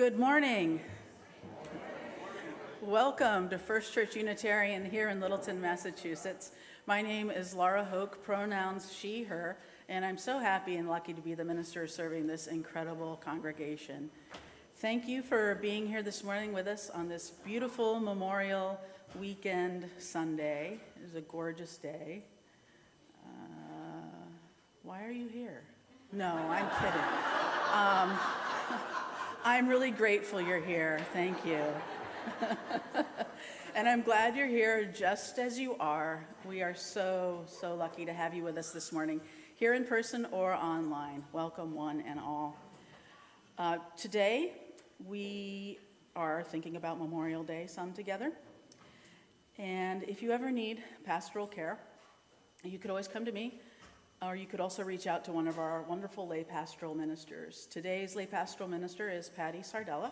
Good morning. Welcome to First Church Unitarian here in Littleton, Massachusetts. My name is Lara Hoke, pronouns she, her, and I'm so happy and lucky to be the minister serving this incredible congregation. Thank you for being here this morning with us on this beautiful Memorial Weekend Sunday. It is a gorgeous day. Why are you here? No, I'm kidding. I'm really grateful you're here. Thank you. And I'm glad you're here just as you are. We are so lucky to have you with us this morning, here in person or online. Welcome, one and all. Today, we are thinking about Memorial Day some together. And if you ever need pastoral care, you could always come to me, or you could also reach out to one of our wonderful lay pastoral ministers. Today's lay pastoral minister is Patty Sardella,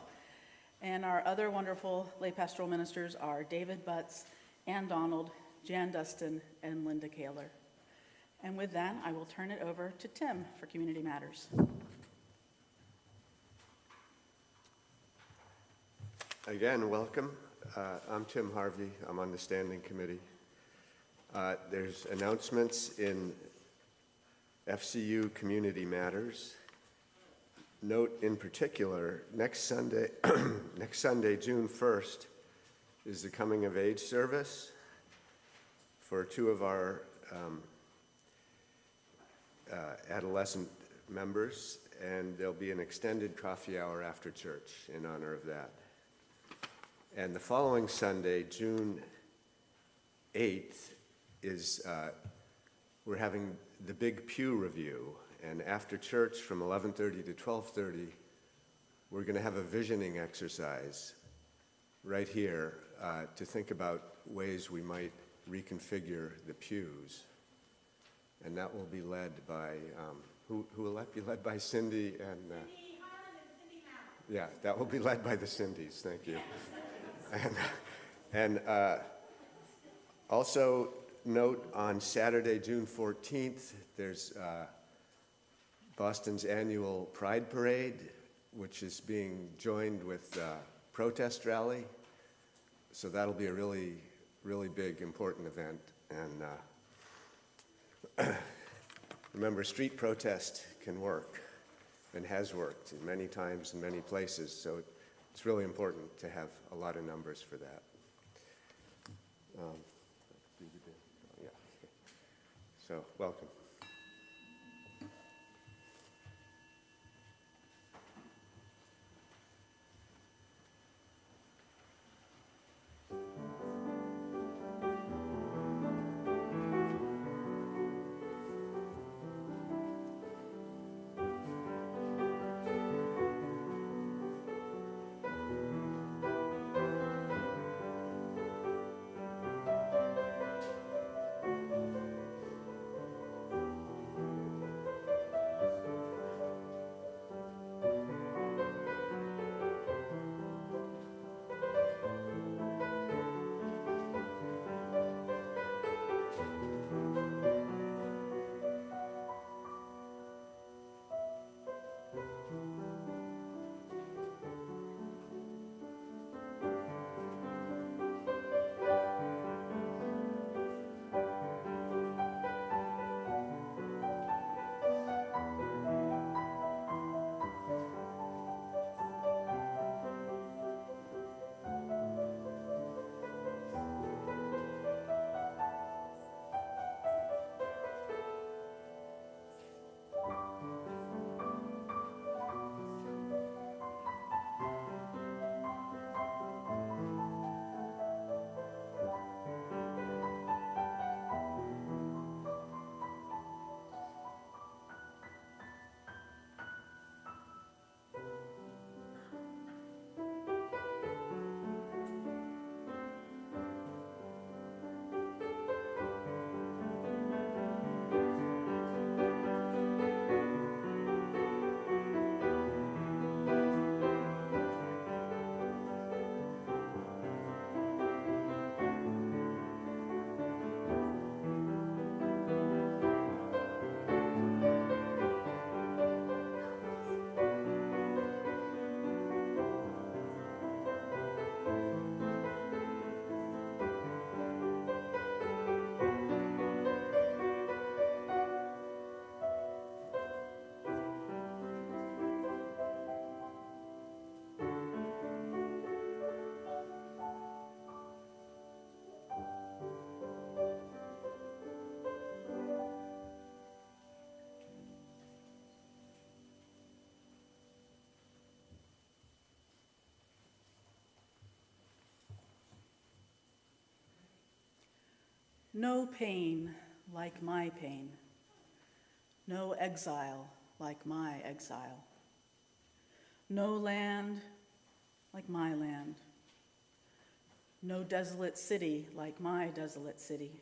and our other wonderful lay pastoral ministers are David Butts, Ann Donald, Jan Dustin, and Linda Kaler. And with that, I will turn it over to Tim for Community Matters. Again, welcome. I'm Tim Harvey. I'm on the standing committee. There's announcements in FCU Community Matters. Note in particular, next Sunday, June 1st, is the coming of age service for two of our adolescent members, and there'll be an extended coffee hour after church in honor of that. And the following Sunday, June 8th, is we're having the Big Pew Review, and after church from 11:30 to 12:30, we're going to have a visioning exercise right here to think about ways we might reconfigure the pews. And that will be led by, who will that be led by? Cindy and... Cindy Harlan and Cindy Mallett. Yeah, that will be led by the Cindys, thank you. And also note on Saturday, June 14th, there's Boston's annual Pride Parade, which is being joined with protest rally. So that'll be a really, really big, important event. And remember, street protest can work and has worked many times in many places. So it's really important to have a lot of numbers for that. So, welcome. No pain like my pain. No exile like my exile. No land like my land. No desolate city like my desolate city.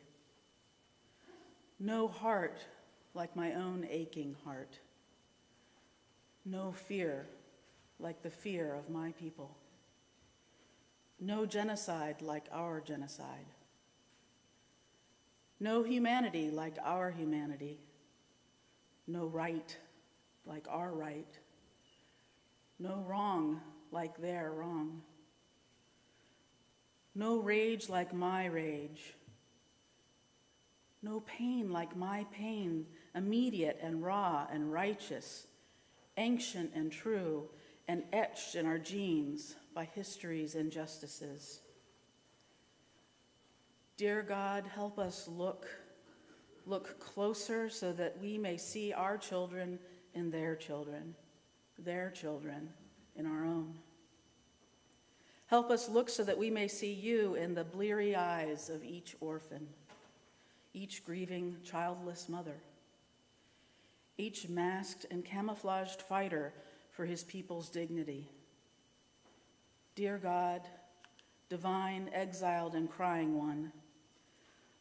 No heart like my own aching heart. No fear like the fear of my people. No genocide like our genocide. No humanity like our humanity. No right like our right. No wrong like their wrong. No rage like my rage. No pain like my pain, immediate and raw and righteous, ancient and true, and etched in our genes by history's injustices. Dear God, help us look closer so that we may see our children in their children in our own. Help us look so that we may see you in the bleary eyes of each orphan, each grieving childless mother, each masked and camouflaged fighter for his people's dignity. Dear God, divine, exiled, and crying one,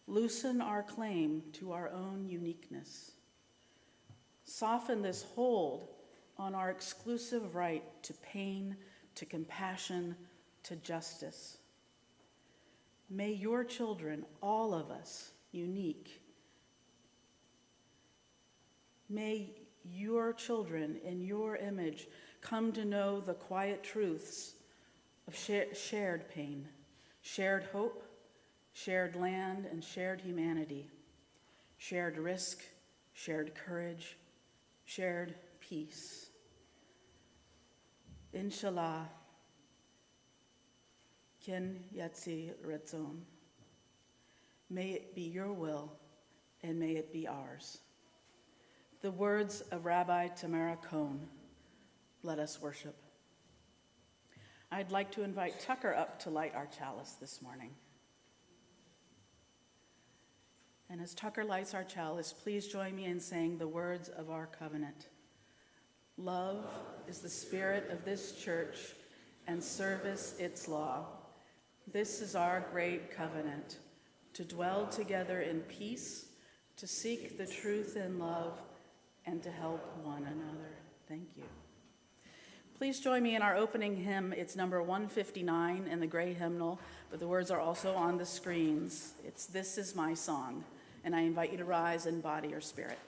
loosen our claim to our own uniqueness. Soften this hold on our exclusive right to pain, to compassion, to justice. May your children, all of us, unique, may your children in your image come to know the quiet truths of shared pain, shared hope, shared land, and shared humanity, shared risk, shared courage, shared peace. Inshallah, Ken Yatsi Retzon. May it be your will, and may it be ours. The words of Rabbi Tamara Cohen. Let us worship. I'd like to invite Tucker up to light our chalice this morning. And as Tucker lights our chalice, please join me in saying the words of our covenant. Love is the spirit of this church, and service its law. This is our great covenant, to dwell together in peace, to seek the truth in love, and to help one another. Thank you. Please join me in our opening hymn. It's number 159 in the gray hymnal, but the words are also on the screens. It's "This Is My Song," and I invite you to rise in body or spirit.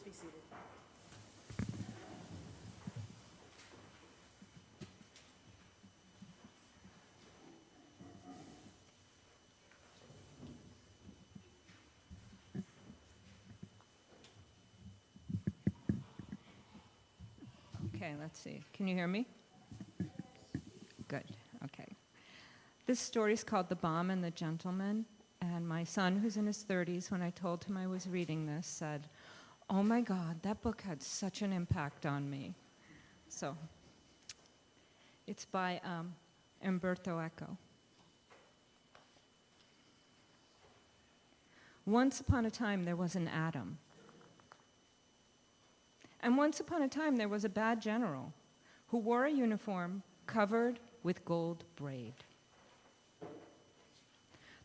be seated. Okay, let's see. Can you hear me? Good, okay. This story is called The Bomb and the Gentleman, and my son, who's in his 30s, when I told him I was reading this, said, "Oh my God, that book had such an impact on me." So, it's by Umberto Eco. Once upon a time, there was an Adam. And once upon a time, there was a bad general who wore a uniform covered with gold braid.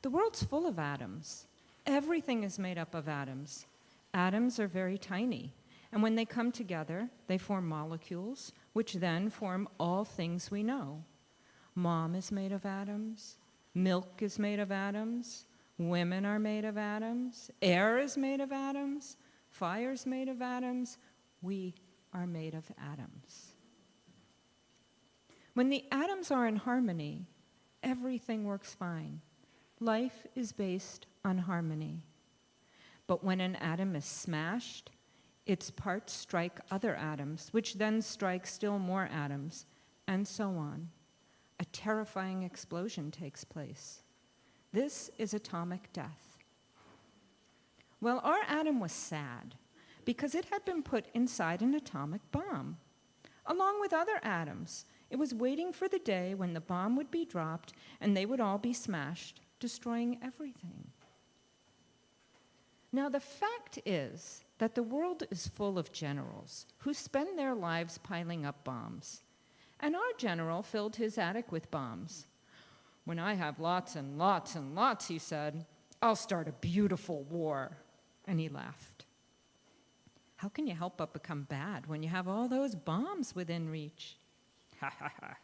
The world's full of atoms. Everything is made up of atoms. Atoms are very tiny, and when they come together, they form molecules, which then form all things we know. Mom is made of atoms. Milk is made of atoms. Women are made of atoms. Air is made of atoms. Fire is made of atoms. We are made of atoms. When the atoms are in harmony, everything works fine. Life is based on harmony. But when an atom is smashed, its parts strike other atoms, which then strike still more atoms, and so on. A terrifying explosion takes place. This is atomic death. Well, our atom was sad, because it had been put inside an atomic bomb. Along with other atoms, it was waiting for the day when the bomb would be dropped and they would all be smashed, destroying everything. Now, the fact is that the world is full of generals who spend their lives piling up bombs. And our general filled his attic with bombs. "When I have lots and lots and lots," he said, "I'll start a beautiful war." And he laughed. How can you help but become bad when you have all those bombs within reach? Ha ha ha.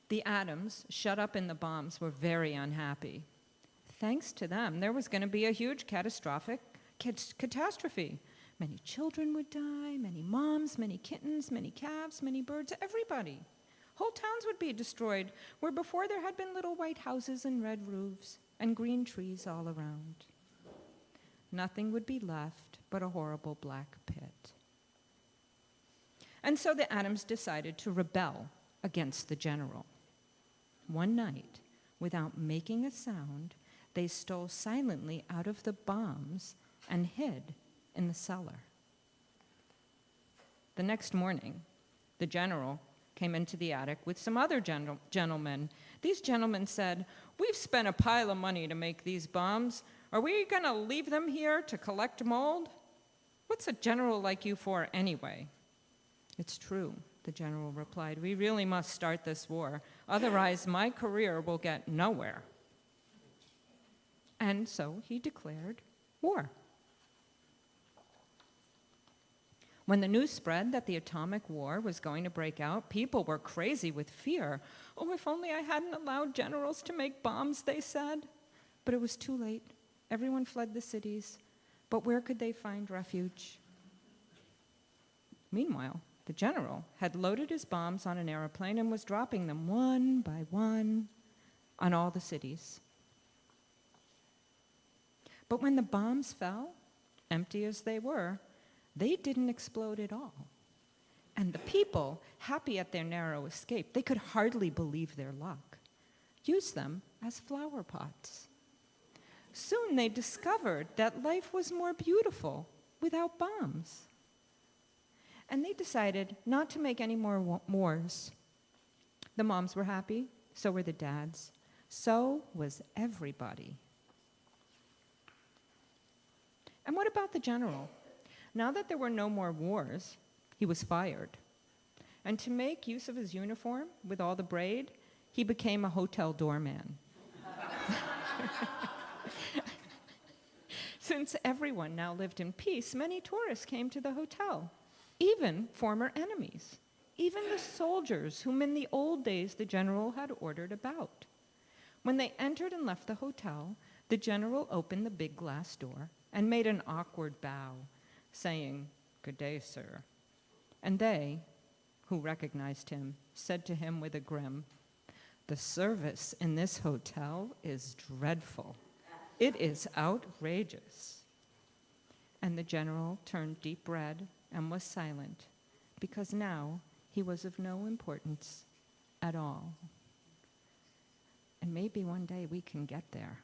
The atoms shut up in the bombs were very unhappy. Thanks to them, there was going to be a huge catastrophe. Many children would die, many moms, many kittens, many calves, many birds, everybody. Whole towns would be destroyed, where before there had been little white houses and red roofs and green trees all around. Nothing would be left but a horrible black pit. And so the atoms decided to rebel against the general. One night, without making a sound, they stole silently out of the bombs and hid in the cellar. The next morning, the general came into the attic with some other gentlemen. These gentlemen said, "We've spent a pile of money to make these bombs. Are we going to leave them here to collect mold? What's a general like you for anyway?" "It's true," the general replied. "We really must start this war. Otherwise, my career will get nowhere." And so he declared war. When the news spread that the atomic war was going to break out, people were crazy with fear. "Oh, if only I hadn't allowed generals to make bombs," they said. But it was too late. Everyone fled the cities. But where could they find refuge? Meanwhile, the general had loaded his bombs on an airplane and was dropping them one by one on all the cities. But when the bombs fell, empty as they were, they didn't explode at all. And the people, happy at their narrow escape, they could hardly believe their luck, used them as flower pots. Soon they discovered that life was more beautiful without bombs. And they decided not to make any more wars. The moms were happy, so were the dads. So was everybody. And what about the general? Now that there were no more wars, he was fired. And to make use of his uniform with all the braid, he became a hotel doorman. Since everyone now lived in peace, many tourists came to the hotel, even former enemies, even the soldiers whom in the old days the general had ordered about. When they entered and left the hotel, the general opened the big glass door and made an awkward bow. saying, "Good day, sir." And they, who recognized him, said to him with a grin, "The service in this hotel is dreadful. It is outrageous." And the general turned deep red and was silent, because now he was of no importance at all. And maybe one day we can get there.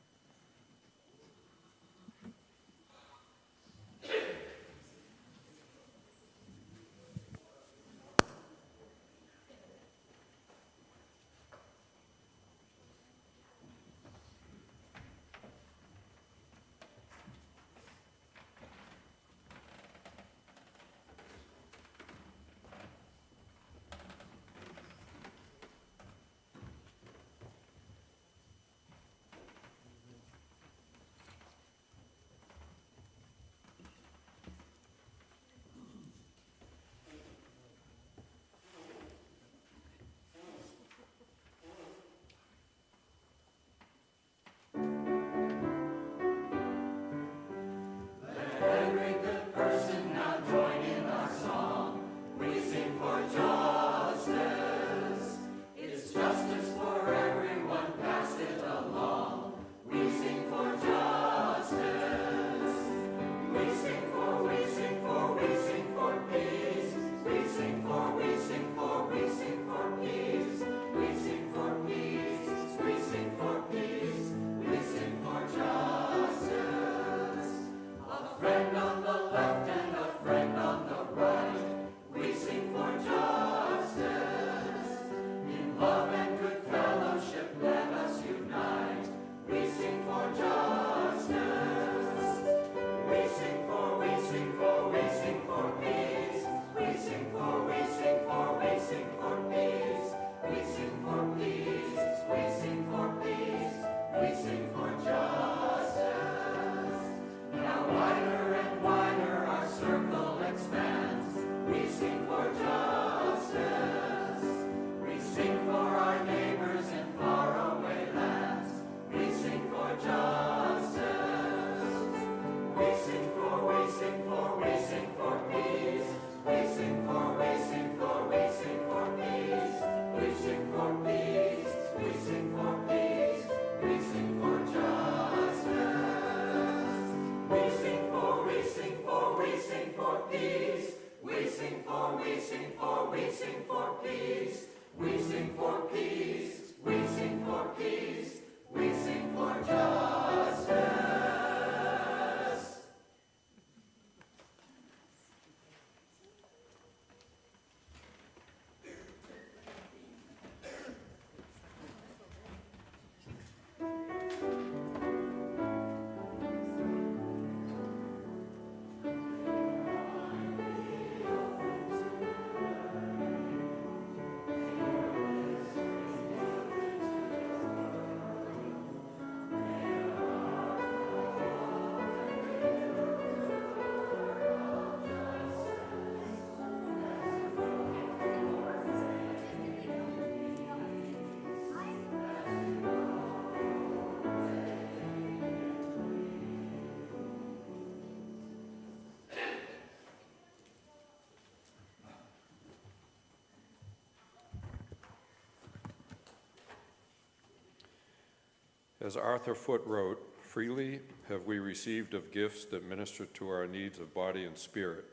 As Arthur Foote wrote, "Freely have we received of gifts that minister to our needs of body and spirit.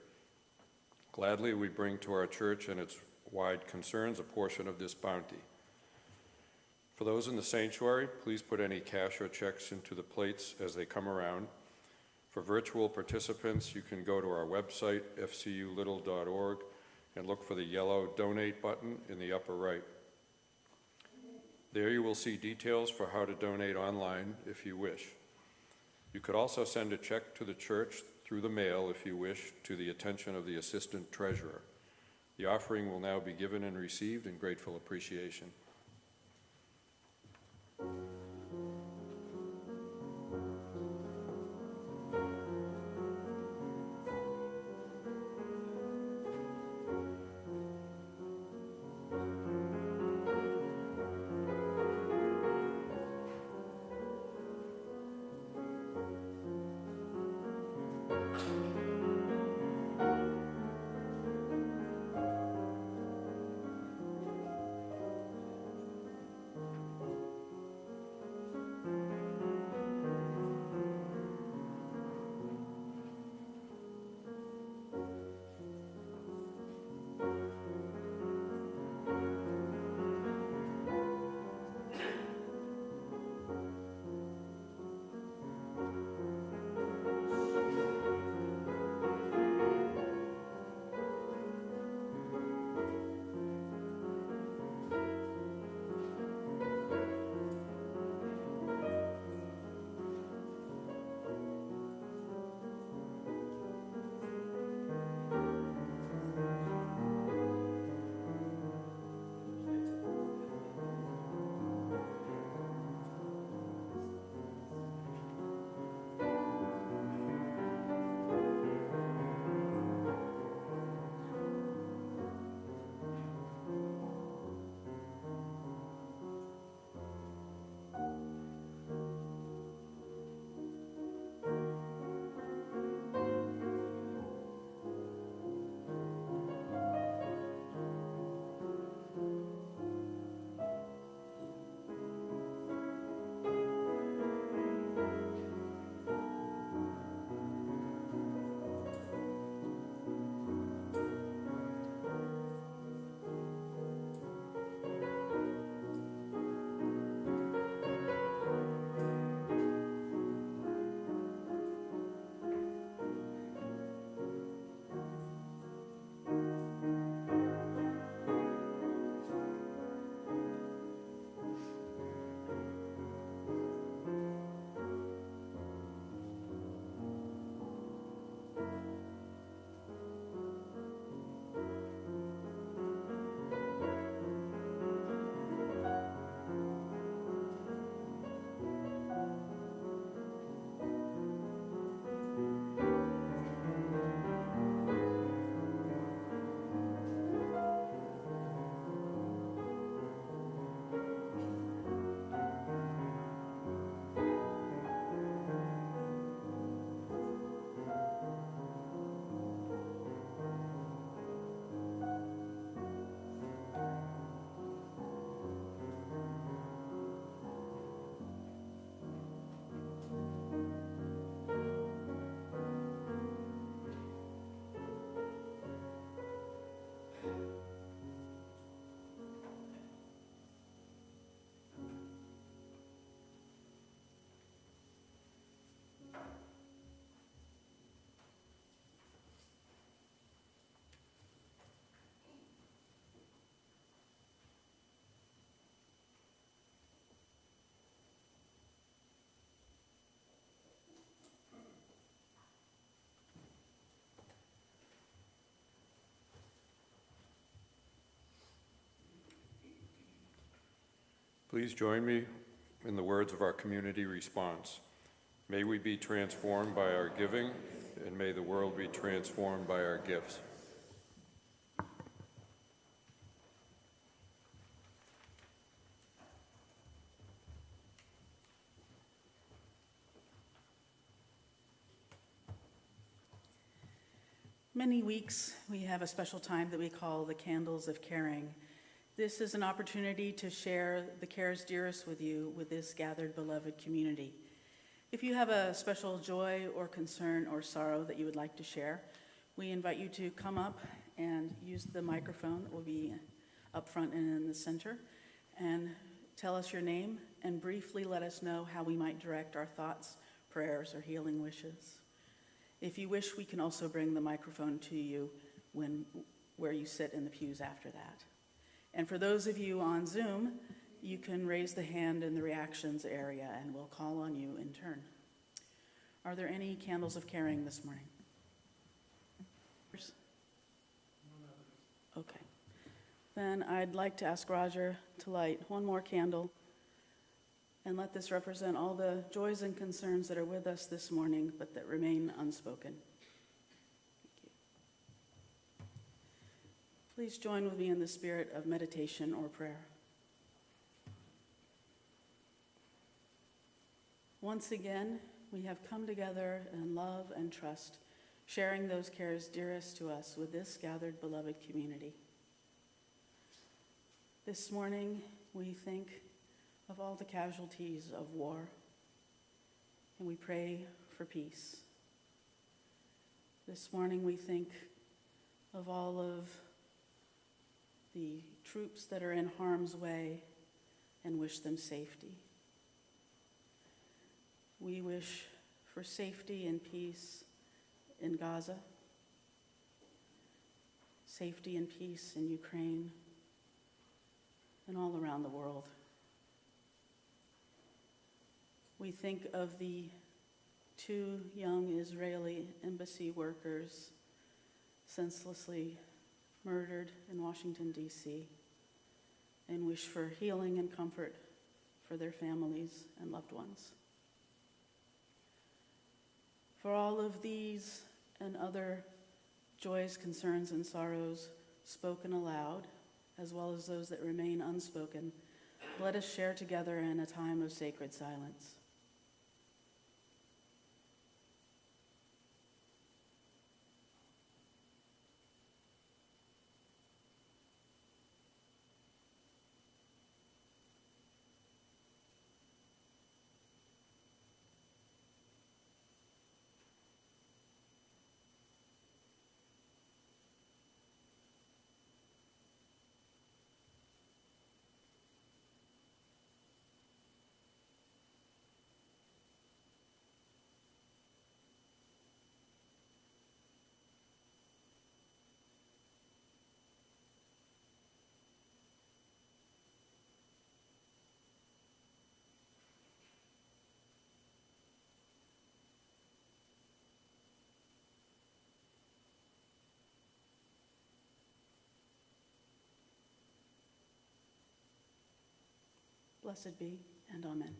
Gladly we bring to our church and its wide concerns a portion of this bounty." For those in the sanctuary, please put any cash or checks into the plates as they come around. For virtual participants, you can go to our website, fculittle.org, and look for the yellow Donate button in the upper right. There you will see details for how to donate online if you wish. You could also send a check to the church through the mail if you wish, to the attention of the Assistant Treasurer. The offering will now be given and received in grateful appreciation. Please join me in the words of our community response. May we be transformed by our giving, and may the world be transformed by our gifts. Many weeks, we have a special time that we call the Candles of Caring. This is an opportunity to share the cares dearest with you with this gathered beloved community. If you have a special joy or concern or sorrow that you would like to share, we invite you to come up and use the microphone that will be up front and in the center, and tell us your name and briefly let us know how we might direct our thoughts, prayers, or healing wishes. If you wish, we can also bring the microphone to you where you sit in the pews after that. And for those of you on Zoom, you can raise the hand in the reactions area and we'll call on you in turn. Are there any candles of caring this morning? Okay. Then I'd like to ask Roger to light one more candle and let this represent all the joys and concerns that are with us this morning, but that remain unspoken. Thank you. Please join with me in the spirit of meditation or prayer. Once again, we have come together in love and trust, sharing those cares dearest to us with this gathered beloved community. This morning, we think of all the casualties of war, and we pray for peace. This morning we think of all of the troops that are in harm's way and wish them safety. We wish for safety and peace in Gaza, safety and peace in Ukraine, and all around the world. We think of the 2 young Israeli embassy workers senselessly murdered in Washington, D.C., and wish for healing and comfort for their families and loved ones. For all of these and other joys, concerns, and sorrows spoken aloud, as well as those that remain unspoken, let us share together in a time of sacred silence. Blessed be, and amen.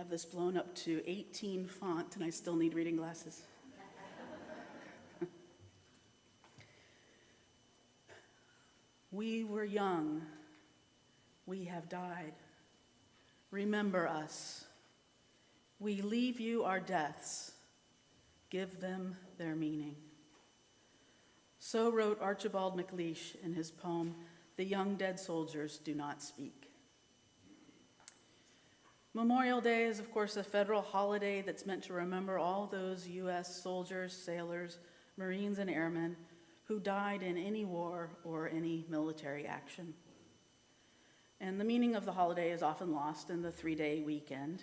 have this blown up to 18 font, and I still need reading glasses. We were young. We have died. Remember us. We leave you our deaths. Give them their meaning. So wrote Archibald MacLeish in his poem, The Young Dead Soldiers Do Not Speak. Memorial Day is, of course, a federal holiday that's meant to remember all those U.S. soldiers, sailors, Marines, and airmen who died in any war or any military action. And the meaning of the holiday is often lost in the 3-day weekend,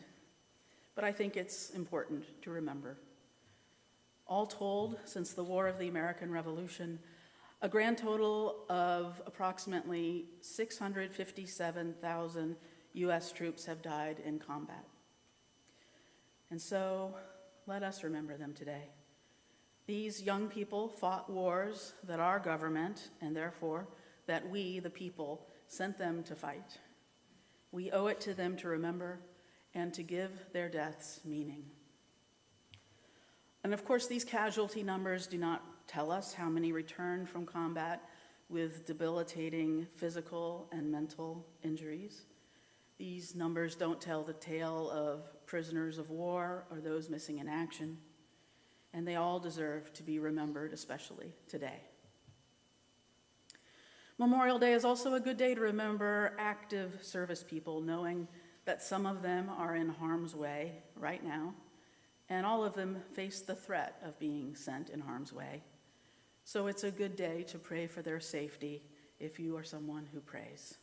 but I think it's important to remember. All told, since the War of the American Revolution, a grand total of approximately 657,000 U.S. troops have died in combat. And so, let us remember them today. These young people fought wars that our government, and therefore that we, the people, sent them to fight. We owe it to them to remember and to give their deaths meaning. And of course, these casualty numbers do not tell us how many returned from combat with debilitating physical and mental injuries. These numbers don't tell the tale of prisoners of war or those missing in action, and they all deserve to be remembered, especially today. Memorial Day is also a good day to remember active service people, knowing that some of them are in harm's way right now, and all of them face the threat of being sent in harm's way. So it's a good day to pray for their safety if you are someone who prays.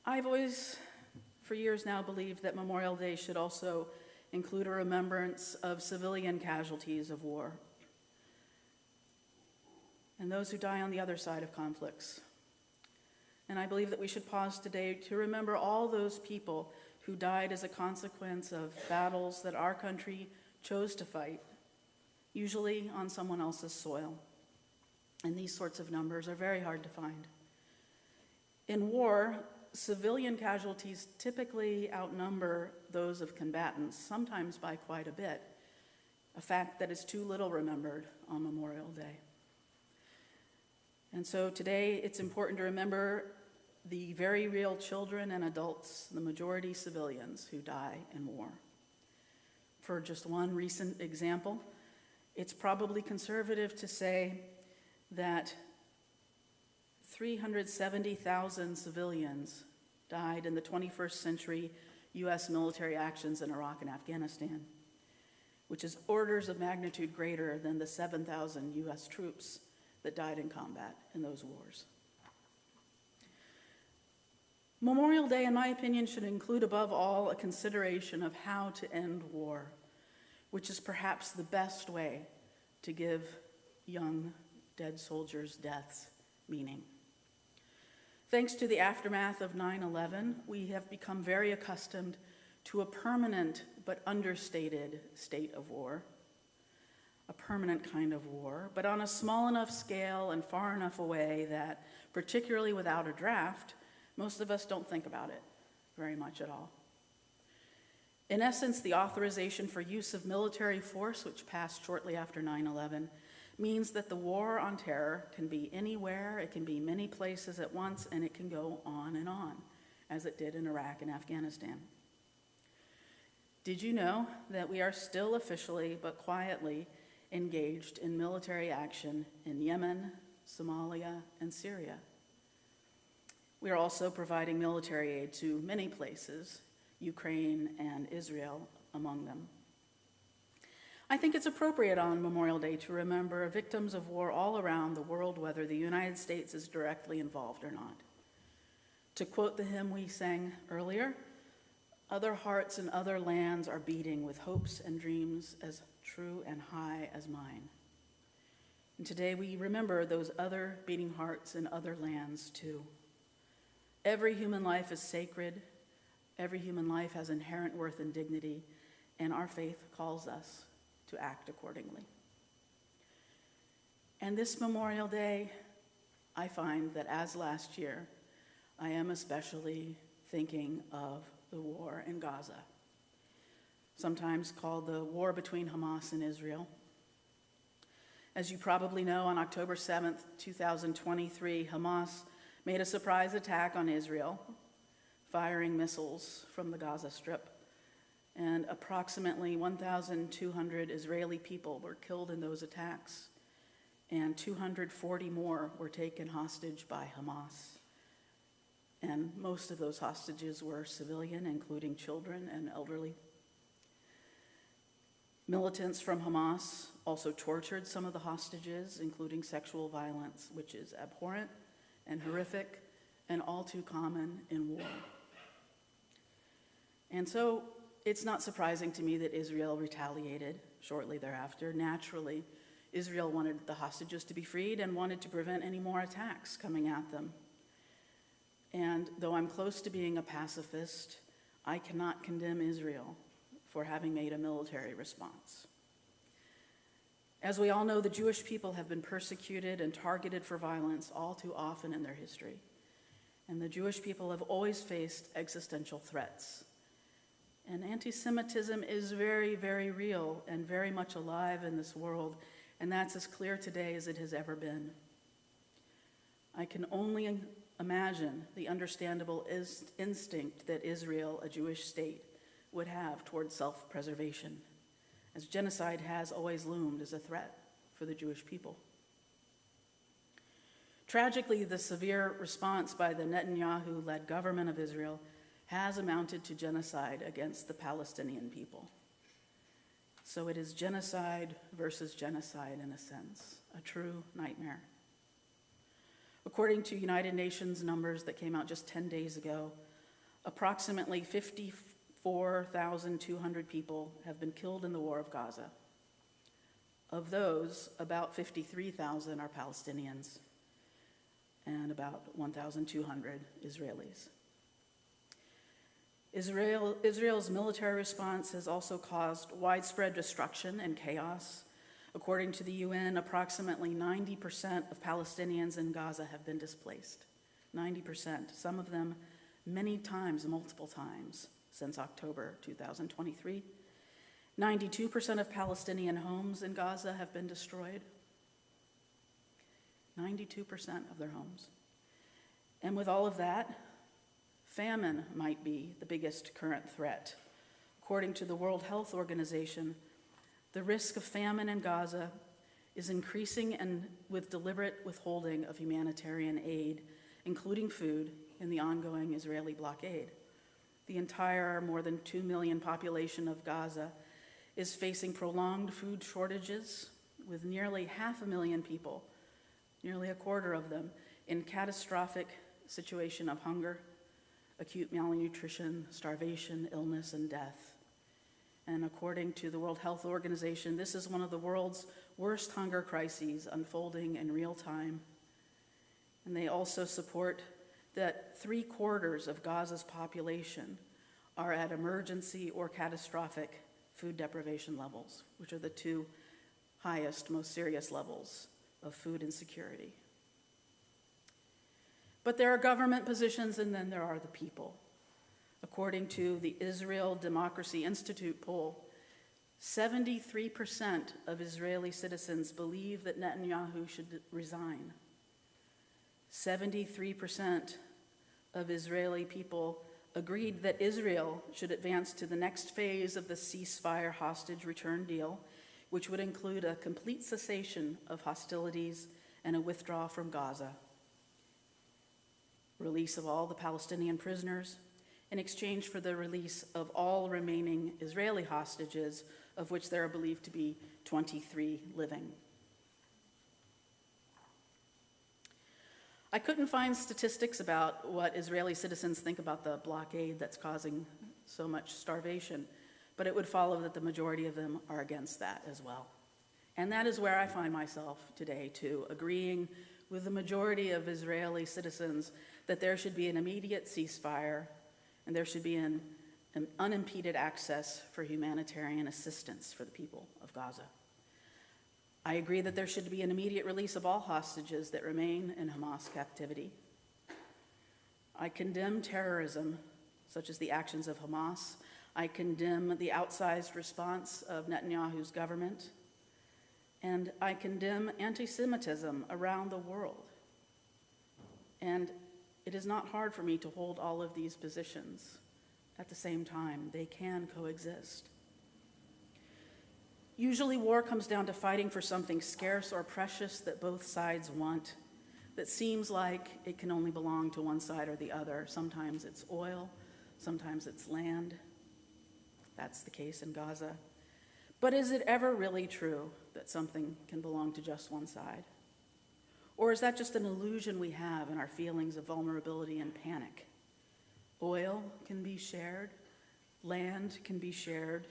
I've always, for years now, believed that Memorial Day should also include a remembrance of civilian casualties of war and those who die on the other side of conflicts. And I believe that we should pause today to remember all those people who died as a consequence of battles that our country chose to fight, usually on someone else's soil. And these sorts of numbers are very hard to find. In war, civilian casualties typically outnumber those of combatants, sometimes by quite a bit, a fact that is too little remembered on Memorial Day. And so today it's important to remember the very real children and adults, the majority civilians who die in war. For just one recent example, it's probably conservative to say that 370,000 civilians died in the 21st century U.S. military actions in Iraq and Afghanistan, which is orders of magnitude greater than the 7,000 U.S. troops that died in combat in those wars. Memorial Day, in my opinion, should include above all a consideration of how to end war, which is perhaps the best way to give young dead soldiers' deaths meaning. Thanks to the aftermath of 9/11, we have become very accustomed to a permanent but understated state of war, a permanent kind of war, but on a small enough scale and far enough away that, particularly without a draft, most of us don't think about it very much at all. In essence, the authorization for use of military force, which passed shortly after 9/11, means that the war on terror can be anywhere, it can be many places at once, and it can go on, as it did in Iraq and Afghanistan. Did you know that we are still officially but quietly engaged in military action in Yemen, Somalia, and Syria? We are also providing military aid to many places, Ukraine and Israel among them. I think it's appropriate on Memorial Day to remember victims of war all around the world, whether the United States is directly involved or not. To quote the hymn we sang earlier, other hearts and other lands are beating with hopes and dreams as true and high as mine. And today we remember those other beating hearts in other lands too. Every human life is sacred. Every human life has inherent worth and dignity, and our faith calls us to act accordingly. And this Memorial Day, I find that as last year, I am especially thinking of the war in Gaza, sometimes called the war between Hamas and Israel. As you probably know, on October 7th, 2023, Hamas made a surprise attack on Israel, firing missiles from the Gaza Strip, and approximately 1,200 Israeli people were killed in those attacks, and 240 more were taken hostage by Hamas. And most of those hostages were civilian, including children and elderly. Militants from Hamas also tortured some of the hostages, including sexual violence, which is abhorrent and horrific and all too common in war. And so it's not surprising to me that Israel retaliated shortly thereafter. Naturally, Israel wanted the hostages to be freed and wanted to prevent any more attacks coming at them. And though I'm close to being a pacifist, I cannot condemn Israel for having made a military response. As we all know, the Jewish people have been persecuted and targeted for violence all too often in their history. And the Jewish people have always faced existential threats. And anti-Semitism is very, very real and very much alive in this world, and that's as clear today as it has ever been. I can only imagine the understandable instinct that Israel, a Jewish state, would have towards self-preservation, as genocide has always loomed as a threat for the Jewish people. Tragically, the severe response by the Netanyahu-led government of Israel has amounted to genocide against the Palestinian people. So it is genocide versus genocide in a sense, a true nightmare. According to United Nations numbers that came out just 10 days ago, approximately 54,200 people have been killed in the war of Gaza. Of those, about 53,000 are Palestinians and about 1,200 Israelis. Israel's military response has also caused widespread destruction and chaos. According to the UN, approximately 90% of Palestinians in Gaza have been displaced. 90%, some of them many times, multiple times, since October 2023. 92% of Palestinian homes in Gaza have been destroyed. 92% of their homes. And with all of that, famine might be the biggest current threat. According to the World Health Organization, the risk of famine in Gaza is increasing, and with deliberate withholding of humanitarian aid, including food, in the ongoing Israeli blockade. The entire more than 2 million population of Gaza is facing prolonged food shortages, with nearly 500,000 people, nearly a quarter of them, in catastrophic situation of hunger, acute malnutrition, starvation, illness, and death. And according to the World Health Organization, this is one of the world's worst hunger crises unfolding in real time. And they also support that 3/4 of Gaza's population are at emergency or catastrophic food deprivation levels, which are the two highest, most serious levels of food insecurity. But there are government positions, and then there are the people. According to the Israel Democracy Institute poll, 73% of Israeli citizens believe that Netanyahu should resign. 73% of Israeli people agreed that Israel should advance to the next phase of the ceasefire hostage return deal, which would include a complete cessation of hostilities and a withdrawal from Gaza, release of all the Palestinian prisoners, in exchange for the release of all remaining Israeli hostages, of which there are believed to be 23 living. I couldn't find statistics about what Israeli citizens think about the blockade that's causing so much starvation, but it would follow that the majority of them are against that as well. And that is where I find myself today, too, agreeing with the majority of Israeli citizens that there should be an immediate ceasefire and there should be an unimpeded access for humanitarian assistance for the people of Gaza. I agree that there should be an immediate release of all hostages that remain in Hamas captivity. I condemn terrorism such as the actions of Hamas. I condemn the outsized response of Netanyahu's government. And I condemn anti-Semitism around the world. And it is not hard for me to hold all of these positions at the same time. They can coexist. Usually war comes down to fighting for something scarce or precious that both sides want, that seems like it can only belong to one side or the other. Sometimes it's oil, sometimes it's land. That's the case in Gaza. But is it ever really true that something can belong to just one side? Or is that just an illusion we have in our feelings of vulnerability and panic? Oil can be shared, land can be shared,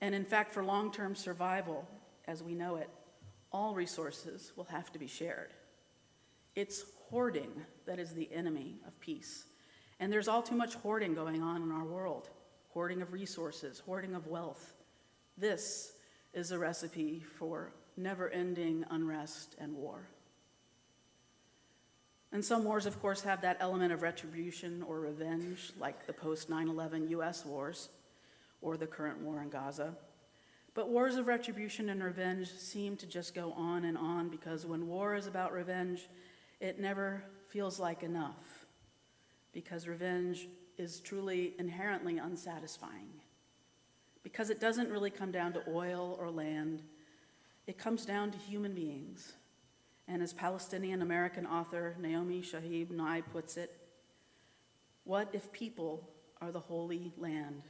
and in fact, for long-term survival, as we know it, all resources will have to be shared. It's hoarding that is the enemy of peace. And there's all too much hoarding going on in our world. Hoarding of resources, hoarding of wealth. This is a recipe for never-ending unrest and war. And some wars, of course, have that element of retribution or revenge, like the post-9/11 US wars or the current war in Gaza. But wars of retribution and revenge seem to just go on and on, because when war is about revenge, it never feels like enough, because revenge is truly inherently unsatisfying. Because it doesn't really come down to oil or land, it comes down to human beings. And as Palestinian-American author Naomi Shihab Nye puts it, what if people are the holy land?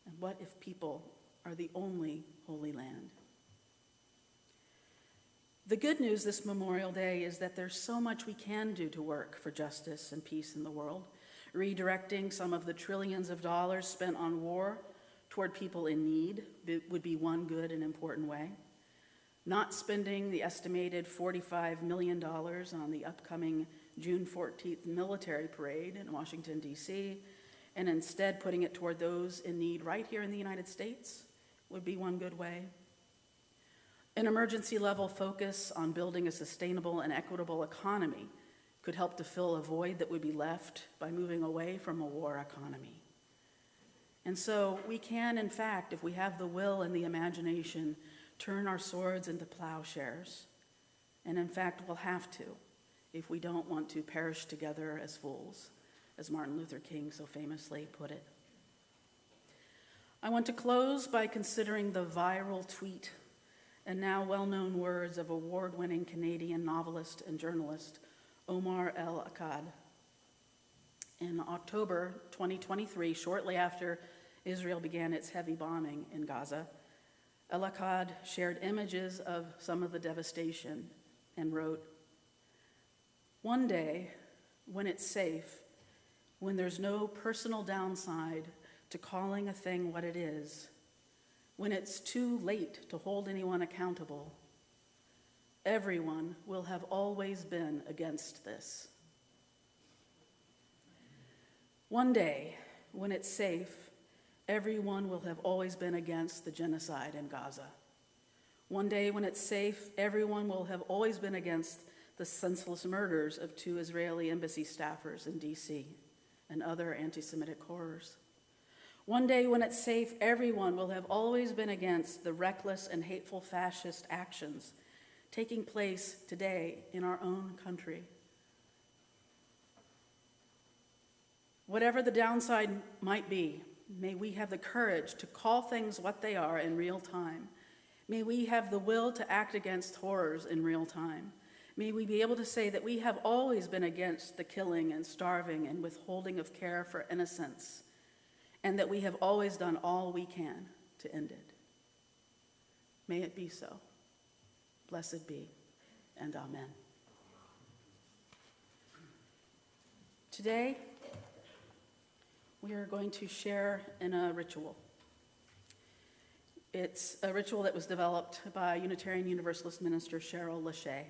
And what if people are the only holy land? The good news this Memorial Day is that there's so much we can do to work for justice and peace in the world. Redirecting some of the trillions of dollars spent on war toward people in need would be one good and important way. Not spending the estimated $45 million on the upcoming June 14th military parade in Washington, D.C., and instead putting it toward those in need right here in the United States would be one good way. An emergency-level focus on building a sustainable and equitable economy could help to fill a void that would be left by moving away from a war economy. And so we can, in fact, if we have the will and the imagination, turn our swords into plowshares. And in fact, we'll have to if we don't want to perish together as fools, as Martin Luther King so famously put it. I want to close by considering the viral tweet and now well-known words of award-winning Canadian novelist and journalist Omar El-Akkad. In October 2023, shortly after Israel began its heavy bombing in Gaza, El-Akkad shared images of some of the devastation and wrote, "One day, when it's safe, when there's no personal downside to calling a thing what it is, when it's too late to hold anyone accountable, everyone will have always been against this. One day, when it's safe, everyone will have always been against the genocide in Gaza. One day, when it's safe, everyone will have always been against the senseless murders of 2 Israeli embassy staffers in D.C. and other anti-Semitic horrors. One day, when it's safe, everyone will have always been against the reckless and hateful fascist actions taking place today in our own country. Whatever the downside might be, may we have the courage to call things what they are in real time. May we have the will to act against horrors in real time. May we be able to say that we have always been against the killing and starving and withholding of care for innocents, and that we have always done all we can to end it. May it be so. Blessed be, and amen." Today, we are going to share in a ritual. It's a ritual that was developed by Unitarian Universalist minister Cheryl Lachey.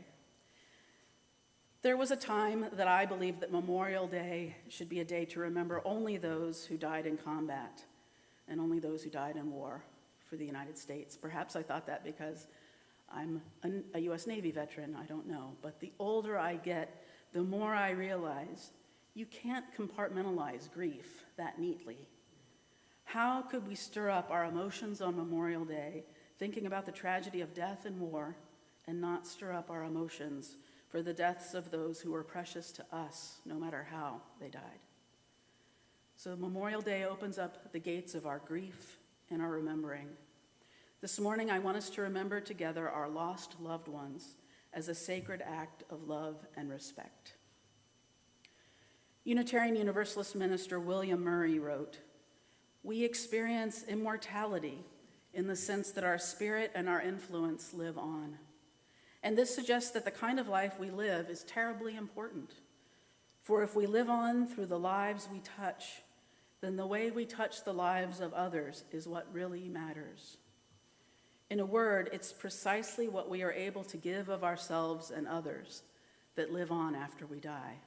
There was a time that I believed that Memorial Day should be a day to remember only those who died in combat and only those who died in war for the United States. Perhaps I thought that because I'm a U.S. Navy veteran, I don't know. But the older I get, the more I realize You can't compartmentalize grief that neatly. How could we stir up our emotions on Memorial Day, thinking about the tragedy of death and war, and not stir up our emotions for the deaths of those who were precious to us, no matter how they died? So Memorial Day opens up the gates of our grief and our remembering. This morning, I want us to remember together our lost loved ones as a sacred act of love and respect. Unitarian Universalist minister William Murray wrote, "We experience immortality in the sense that our spirit and our influence live on. And this suggests that the kind of life we live is terribly important. For if we live on through the lives we touch, then the way we touch the lives of others is what really matters. In a word, it's precisely what we are able to give of ourselves and others that live on after we die.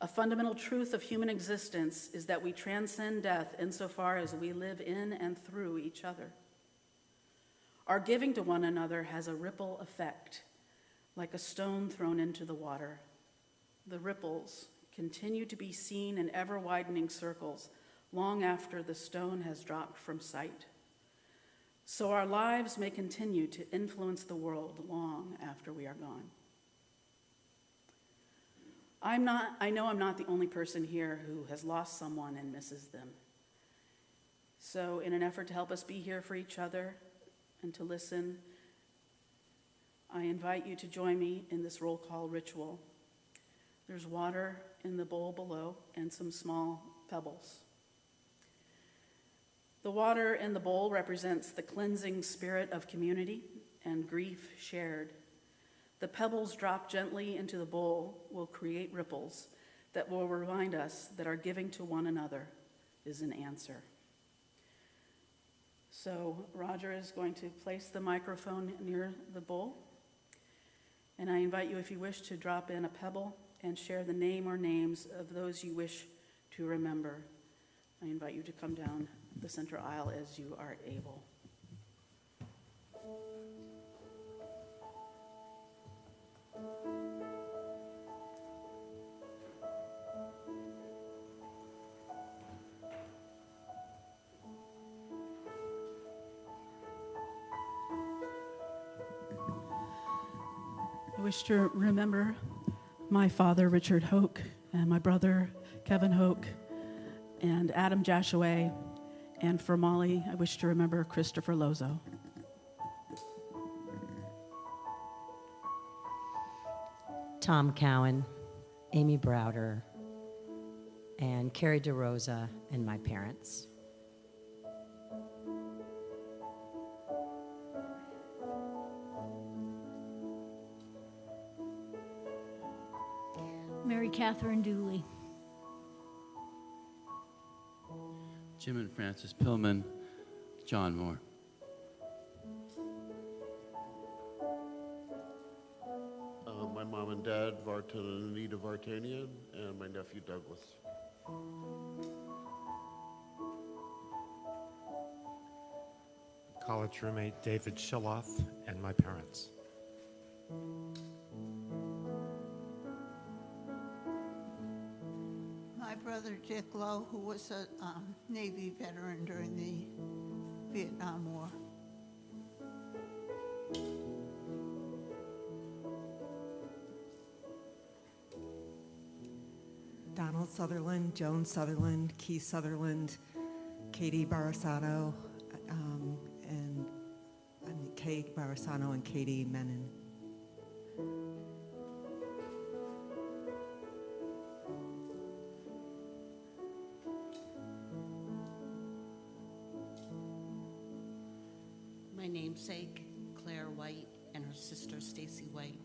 A fundamental truth of human existence is that we transcend death insofar as we live in and through each other. Our giving to one another has a ripple effect, like a stone thrown into the water. The ripples continue to be seen in ever-widening circles long after the stone has dropped from sight. So our lives may continue to influence the world long after we are gone." I know I'm not the only person here who has lost someone and misses them. So in an effort to help us be here for each other and to listen, I invite you to join me in this roll call ritual. There's water in the bowl below and some small pebbles. The water in the bowl represents the cleansing spirit of community and grief shared. The pebbles dropped gently into the bowl will create ripples that will remind us that our giving to one another is an answer. So Roger is going to place the microphone near the bowl. And I invite you, if you wish, to drop in a pebble and share the name or names of those you wish to remember. I invite you to come down the center aisle as you are able. I wish to remember my father, Richard Hoke, and my brother, Kevin Hoke, and Adam Joshua, and for Molly, I wish to remember Christopher Lozeau. Tom Cowan, Amy Browder, and Carrie DeRosa, and my parents. Mary Catherine Dooley. Jim and Francis Pillman, John Moore. My mom and dad, Vartan and Anita Vartanian, and my nephew Douglas. College roommate David Shiloff, and my parents. My brother Dick Lowe, who was a Navy veteran during the Vietnam War. Donald Sutherland, Joan Sutherland, Keith Sutherland, Katie Barasano, and Kate Barasano and Katie Menon. My namesake, Claire White, and her sister, Stacy White,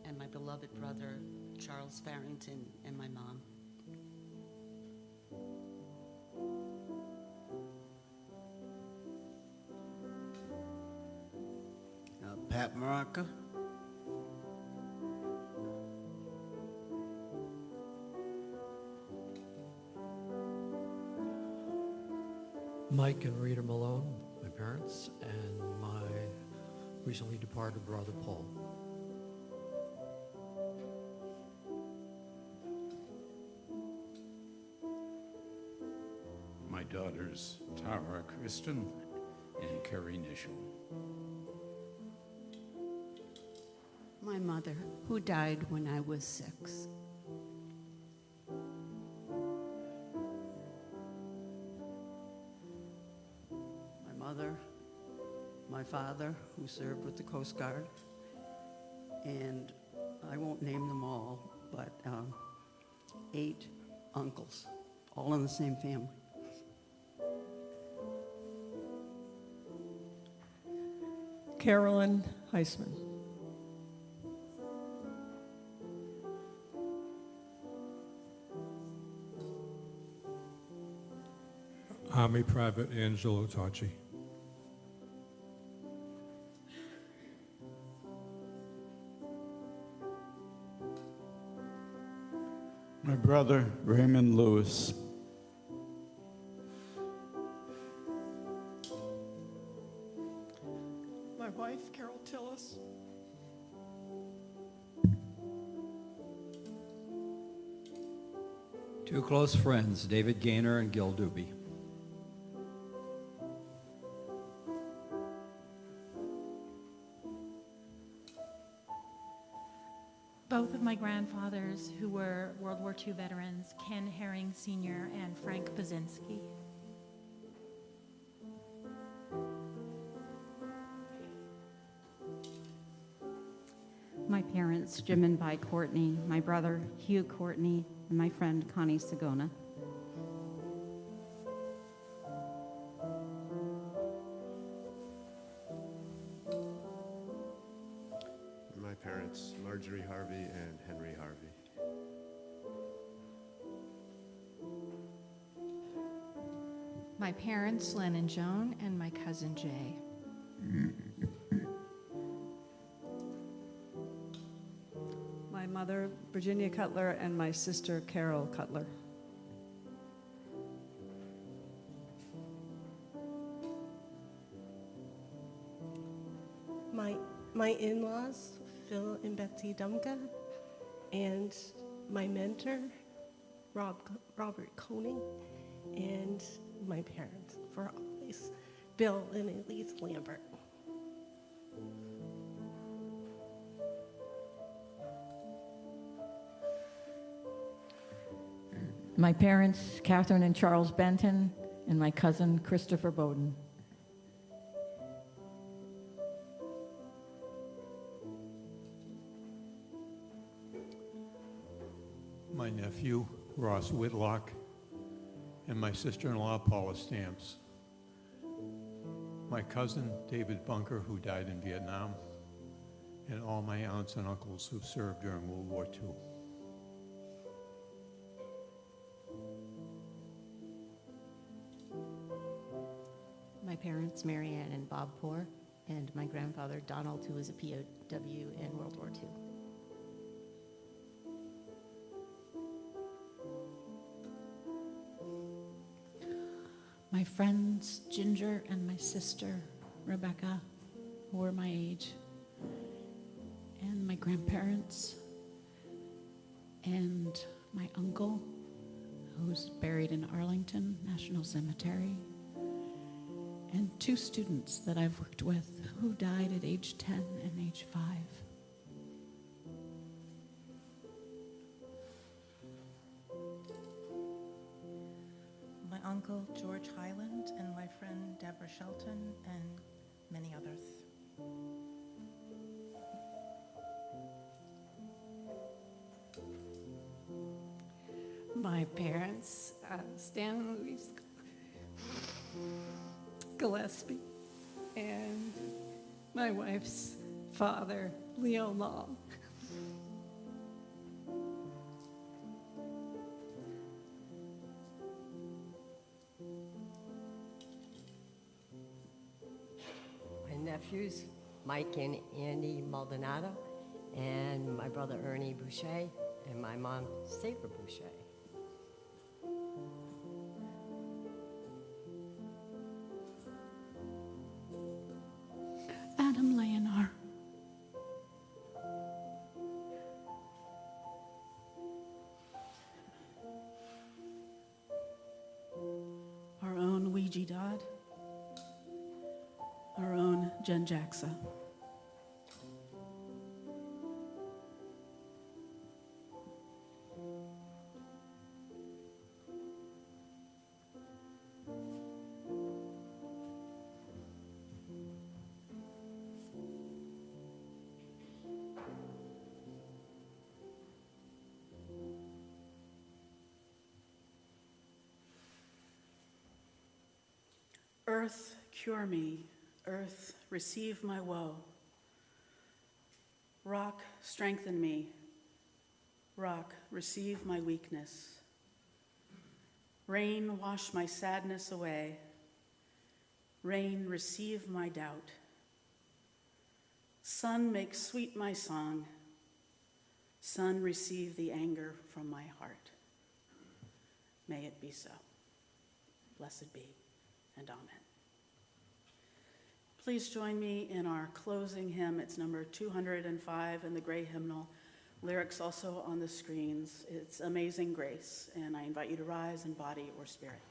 and my beloved brother, Charles Farrington, and my mom. Pat Maraca. Mike and Rita Malone, my parents, and my recently departed brother Paul. daughters, Tamara Kristen and Carrie Nischel. My mother, who died when I was 6. My mother, my father, who served with the Coast Guard, and I won't name them all, but 8 uncles, all in the same family. Carolyn Heisman. Army Private Angelo Tacci. My brother, Raymond Lewis. My wife, Carol Tillis. Two close friends, David Gaynor and Gil Doobie. Both of my grandfathers, who were World War II veterans, Ken Herring Sr. and Frank Bazinski. My parents, Jim and Vi Courtney, my brother, Hugh Courtney, and my friend, Connie Sagona. My parents, Marjorie Harvey and Henry Harvey. My parents, Len and Joan, and my cousin Jay. My mother, Virginia Cutler, and my sister, Carol Cutler. My in-laws, Phil and Betsy Dumka, and my mentor, Robert Koenig, and my parents for always, Bill and Elise Lambert. My parents, Catherine and Charles Benton, and my cousin, Christopher Bowden. My nephew, Ross Whitlock, and my sister-in-law, Paula Stamps. My cousin, David Bunker, who died in Vietnam, and all my aunts and uncles who served during World War II. My parents, Mary Ann and Bob Poor, and my grandfather, Donald, who was a POW in World War II. My friends, Ginger and my sister, Rebecca, who were my age, and my grandparents, and my uncle, who's buried in Arlington National Cemetery, and 2 students that I've worked with who died at age 10 and age 5. My uncle, George Highland, and my friend, Deborah Shelton, and many others. My parents, Stan Louise Gillespie, and my wife's father, Leo Long. My nephews, Mike and Andy Maldonado, and my brother Ernie Boucher, and my mom, Sabra Boucher. Adam Leonard. Our own Gigi Dodd, our own Jen Jacksa. Earth, cure me. Earth, receive my woe. Rock, strengthen me. Rock, receive my weakness. Rain, wash my sadness away. Rain, receive my doubt. Sun, make sweet my song. Sun, receive the anger from my heart. May it be so. Blessed be, and amen. Please join me in our closing hymn. It's number 205 in the gray hymnal. Lyrics also on the screens. It's Amazing Grace, and I invite you to rise in body or spirit.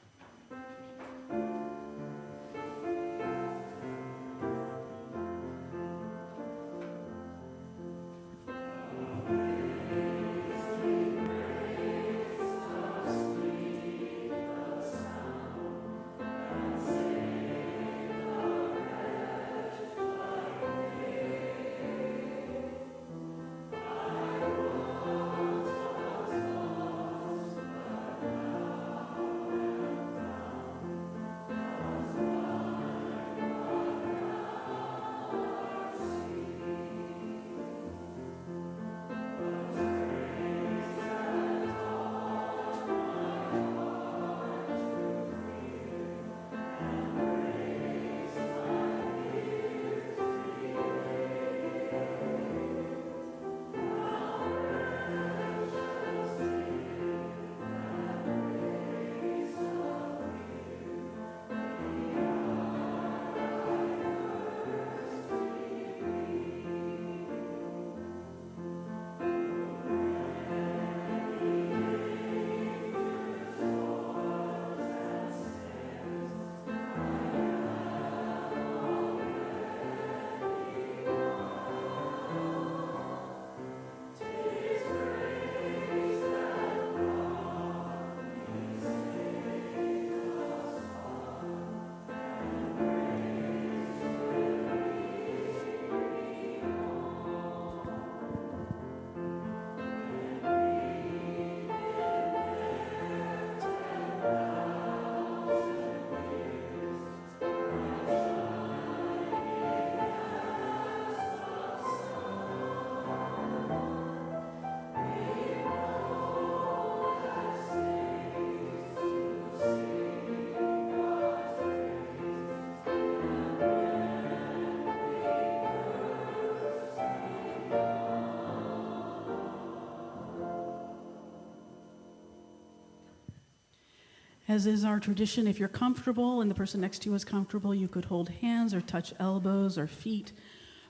As is our tradition, if you're comfortable and the person next to you is comfortable, you could hold hands or touch elbows or feet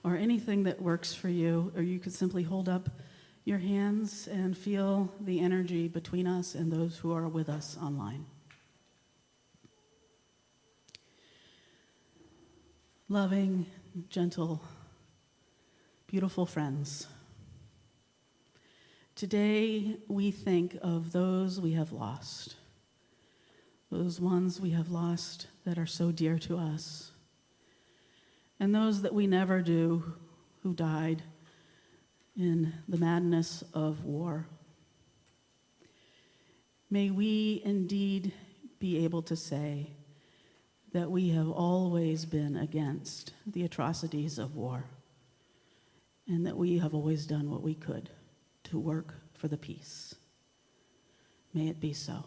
or anything that works for you, or you could simply hold up your hands and feel the energy between us and those who are with us online. Loving, gentle, beautiful friends, today we think of those we have lost. Those ones we have lost that are so dear to us, and those that we never do who died in the madness of war. May we indeed be able to say that we have always been against the atrocities of war, and that we have always done what we could to work for the peace. May it be so.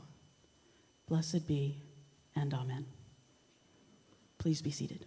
Blessed be, and amen. Please be seated.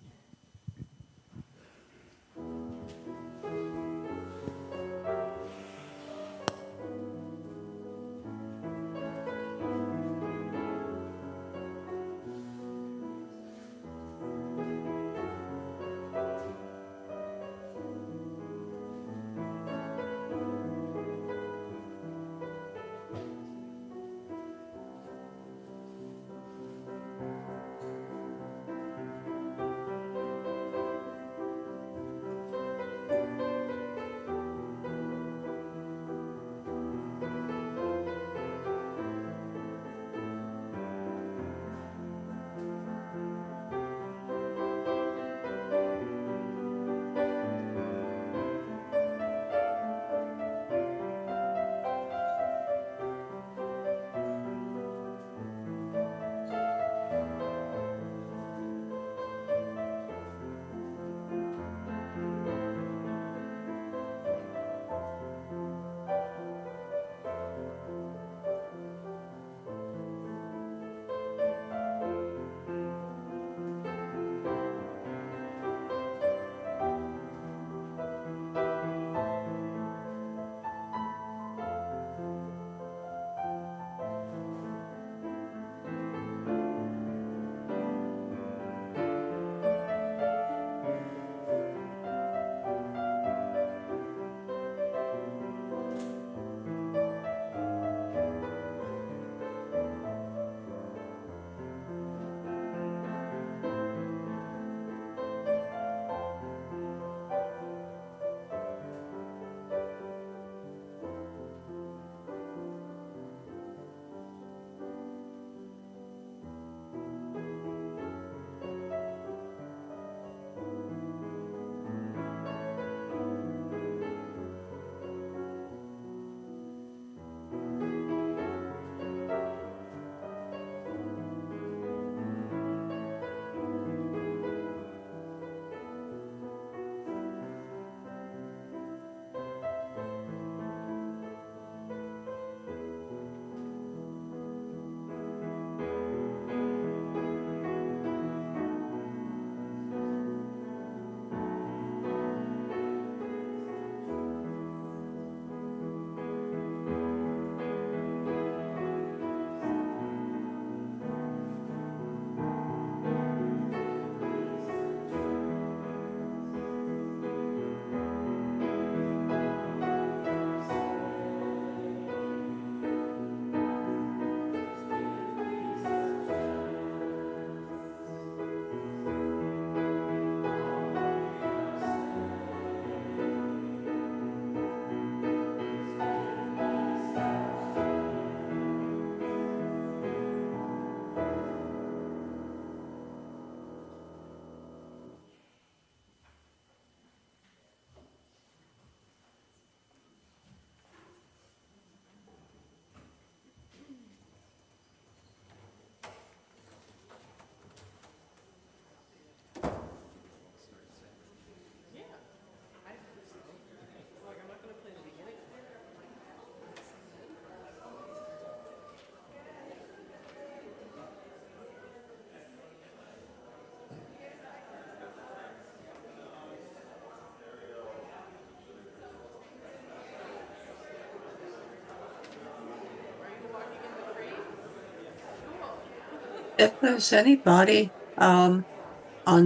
If there's anybody on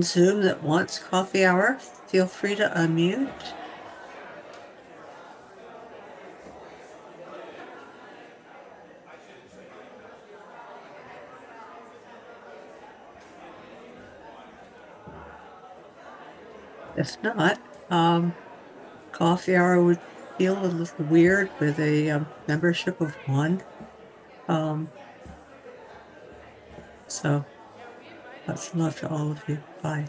Zoom that wants coffee hour, feel free to unmute. If not, coffee hour would feel a little weird with a membership of one. So that's love to all of you. Bye.